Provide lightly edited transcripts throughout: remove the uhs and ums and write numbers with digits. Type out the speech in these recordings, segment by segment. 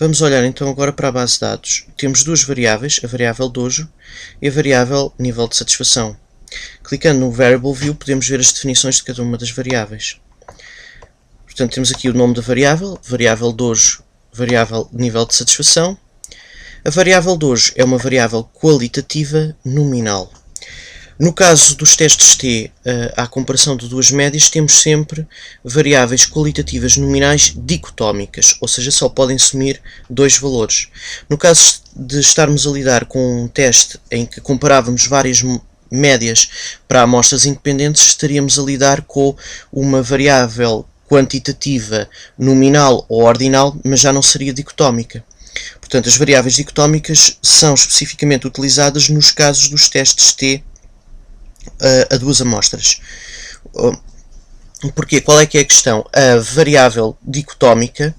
Vamos olhar então agora para a base de dados. Temos duas variáveis, a variável dojo e a variável nível de satisfação. Clicando no Variable View podemos ver as definições de cada uma das variáveis. Portanto, temos aqui o nome da variável, variável dojo, variável nível de satisfação. A variável dojo é uma variável qualitativa nominal. No caso dos testes T, à comparação de duas médias, temos sempre variáveis qualitativas nominais dicotómicas, ou seja, só podem assumir dois valores. No caso de estarmos a lidar com um teste em que comparávamos várias médias para amostras independentes, estaríamos a lidar com uma variável quantitativa nominal ou ordinal, mas já não seria dicotómica. Portanto, as variáveis dicotómicas são especificamente utilizadas nos casos dos testes T a duas amostras. Porquê? Qual é que é a questão? A variável dicotómica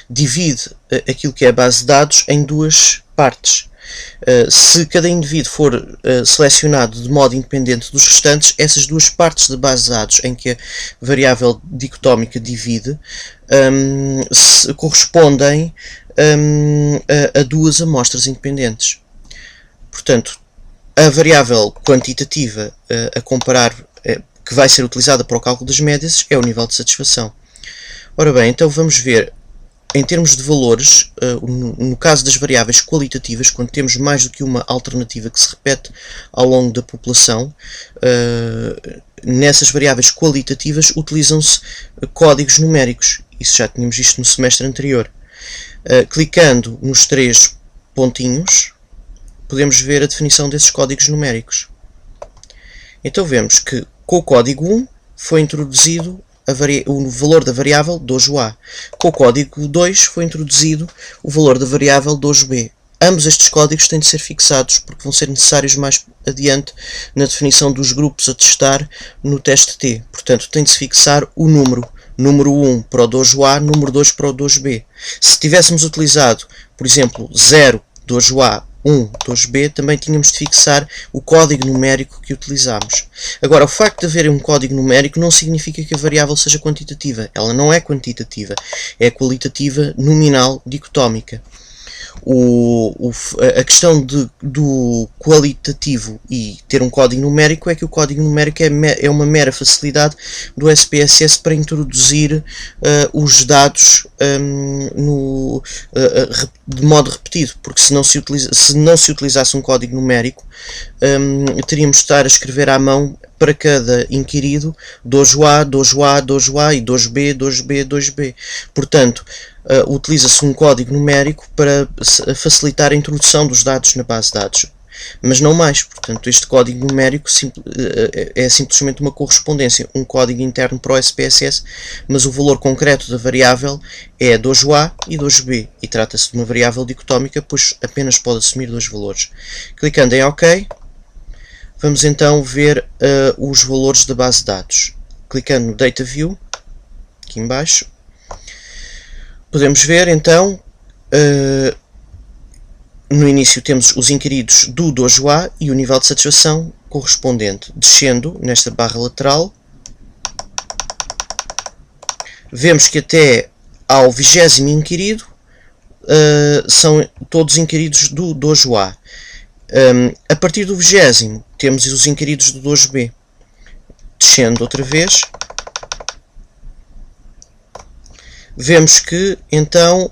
divide aquilo que é a base de dados em duas partes. Se cada indivíduo for selecionado de modo independente dos restantes, essas duas partes da base de dados em que a variável dicotómica divide correspondem a duas amostras independentes. Portanto, a variável quantitativa a comparar, que vai ser utilizada para o cálculo das médias, é o nível de satisfação. Ora bem, então vamos ver, em termos de valores, no caso das variáveis qualitativas, quando temos mais do que uma alternativa que se repete ao longo da população, nessas variáveis qualitativas utilizam-se códigos numéricos. Isso já tínhamos visto no semestre anterior. Clicando nos três pontinhos, podemos ver a definição desses códigos numéricos. Então vemos que com o código 1 foi introduzido o valor da variável dojo A. Com o código 2 foi introduzido o valor da variável dojo B. Ambos estes códigos têm de ser fixados porque vão ser necessários mais adiante na definição dos grupos a testar no teste T. Portanto, tem de se fixar o número 1 para o dojo A, número 2 para o dojo B. Se tivéssemos utilizado, por exemplo, 0 dojo A, 1 dojo B, também tínhamos de fixar o código numérico que utilizamos. Agora, o facto de haver um código numérico não significa que a variável seja quantitativa. Ela não é quantitativa, é qualitativa nominal dicotómica. A questão do qualitativo e ter um código numérico é que o código numérico é uma mera facilidade do SPSS para introduzir os dados de modo repetido, porque se não se utilizasse um código numérico, teríamos de estar a escrever à mão para cada inquirido dojo A, dojo A, dojo A e dojo B, dojo B, dojo B. Portanto, utiliza-se um código numérico para facilitar a introdução dos dados na base de dados, mas não mais. Portanto, este código numérico é simplesmente uma correspondência, um código interno para o SPSS, mas o valor concreto da variável é dojo A e dojo B, e trata-se de uma variável dicotómica, pois apenas pode assumir dois valores. Clicando em OK, vamos então ver os valores da base de dados. Clicando no Data View, aqui em baixo, podemos ver então, no início temos os inquiridos do dojo A e o nível de satisfação correspondente. Descendo nesta barra lateral, vemos que até ao 20º inquirido são todos inquiridos do dojo A. A partir do 20º temos os inquiridos do dojo B. Descendo outra vez, vemos que então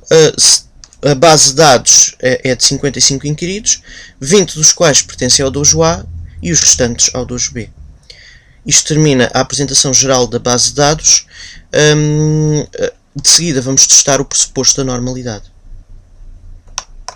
a base de dados é de 55 inquiridos, 20 dos quais pertencem ao dojo A e os restantes ao dojo B. Isto termina a apresentação geral da base de dados. De seguida vamos testar o pressuposto da normalidade.